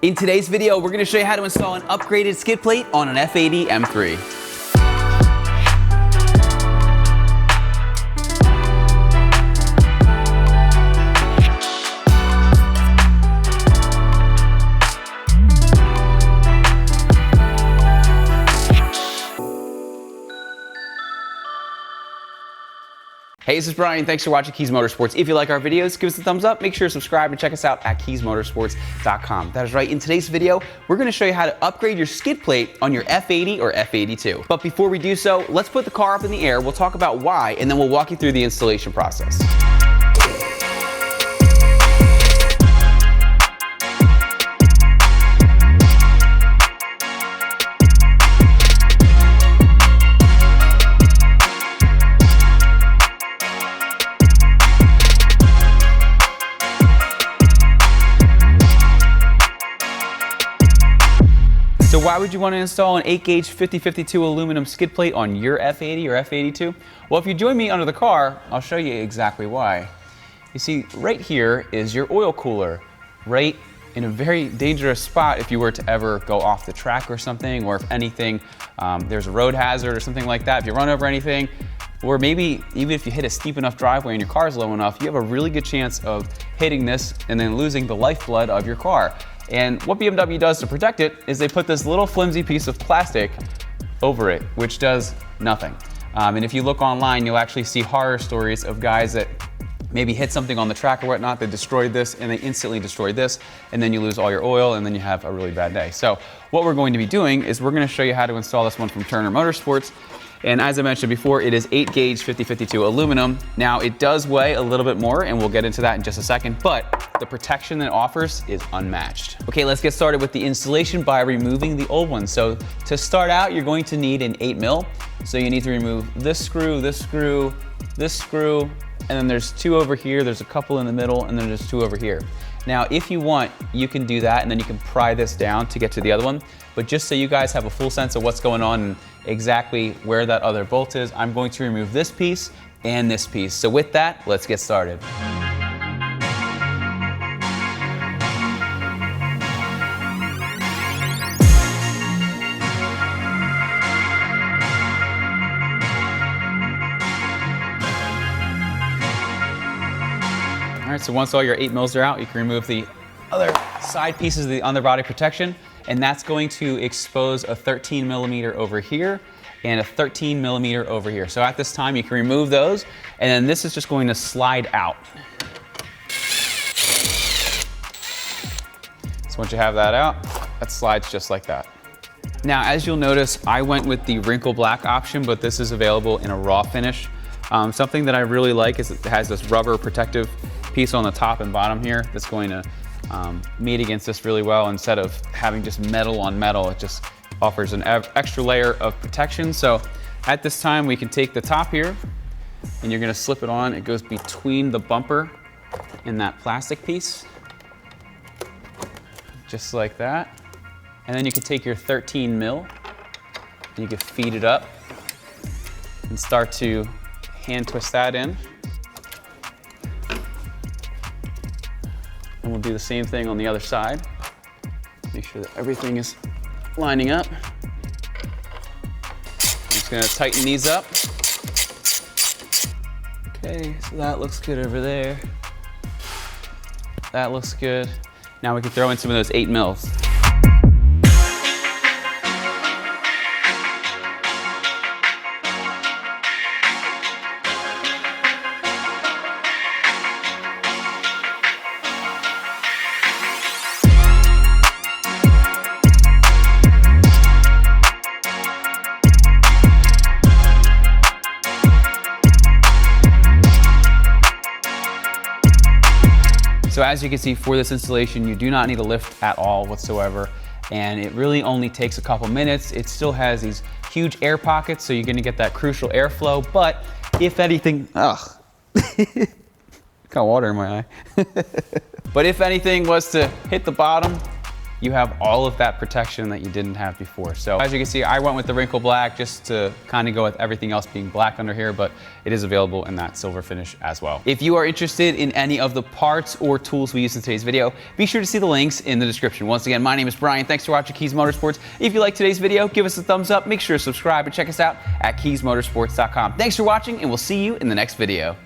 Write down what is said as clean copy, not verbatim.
In today's video, we're going to show you how to install an upgraded skid plate on an F80 M3. Hey, this is Bryan. Thanks for watching Kies Motorsports. If you like our videos, give us a thumbs up. Make sure to subscribe and check us out at kiesmotorsports.com. That is right. In today's video, we're going to show you how to upgrade your skid plate on your F80 or F82. But before we do so, let's put the car up in the air. We'll talk about why, and then we'll walk you through the installation process. So why would you want to install an 8-gauge 5052 aluminum skid plate on your F80 or F82? Well, if you join me under the car, I'll show you exactly why. You see, right here is your oil cooler, right in a very dangerous spot if you were to ever go off the track or something, or if anything, there's a road hazard or something like that, if you run over anything, or maybe even if you hit a steep enough driveway and your car's low enough, you have a really good chance of hitting this and then losing the lifeblood of your car. And what BMW does to protect it is they put this little flimsy piece of plastic over it, which does nothing. And if you look online, you'll actually see horror stories of guys that maybe hit something on the track or whatnot, they destroyed this and they instantly destroyed this, and then you lose all your oil and then you have a really bad day. So what we're going to be doing is we're going to show you how to install this one from Turner Motorsports. And as I mentioned before, it is 8-gauge 5052 aluminum. Now it does weigh a little bit more, and we'll get into that in just a second, but the protection that it offers is unmatched. Okay, let's get started with the installation by removing the old one. So to start out, you're going to need an 8mm. So you need to remove this screw, this screw, this screw, and then there's two over here, there's a couple in the middle, and then there's two over here. Now, if you want, you can do that, and then you can pry this down to get to the other one. But just so you guys have a full sense of what's going on and exactly where that other bolt is, I'm going to remove this piece and this piece. So with that, let's get started. All right, so once all your 8mm are out, you can remove the other side pieces of the underbody protection, and that's going to expose a 13mm over here and a 13mm over here. So at this time, you can remove those, and then this is just going to slide out. So once you have that out, that slides just like that. Now, as you'll notice, I went with the wrinkle black option, but this is available in a raw finish. Something that I really like is it has this rubber protective piece on the top and bottom here that's going to meet against this really well. Instead of having just metal on metal, it just offers an extra layer of protection. So at this time, we can take the top here and you're gonna slip it on. It goes between the bumper and that plastic piece, just like that. And then you can take your 13mm and you can feed it up and start to hand twist that in. And we'll do the same thing on the other side. Make sure that everything is lining up. I'm just gonna tighten these up. Okay, so that looks good over there. That looks good. Now we can throw in some of those 8mm. So as you can see, for this installation, you do not need a lift at all whatsoever, and it really only takes a couple minutes. It still has these huge air pockets, so you're gonna get that crucial airflow, but if anything, got water in my eye. But if anything was to hit the bottom, you have all of that protection that you didn't have before. So as you can see, I went with the wrinkle black just to kind of go with everything else being black under here, but it is available in that silver finish as well. If you are interested in any of the parts or tools we used in today's video, be sure to see the links in the description. Once again, my name is Brian. Thanks for watching Kies Motorsports. If you like today's video, give us a thumbs up. Make sure to subscribe and check us out at kiesmotorsports.com. Thanks for watching, and we'll see you in the next video.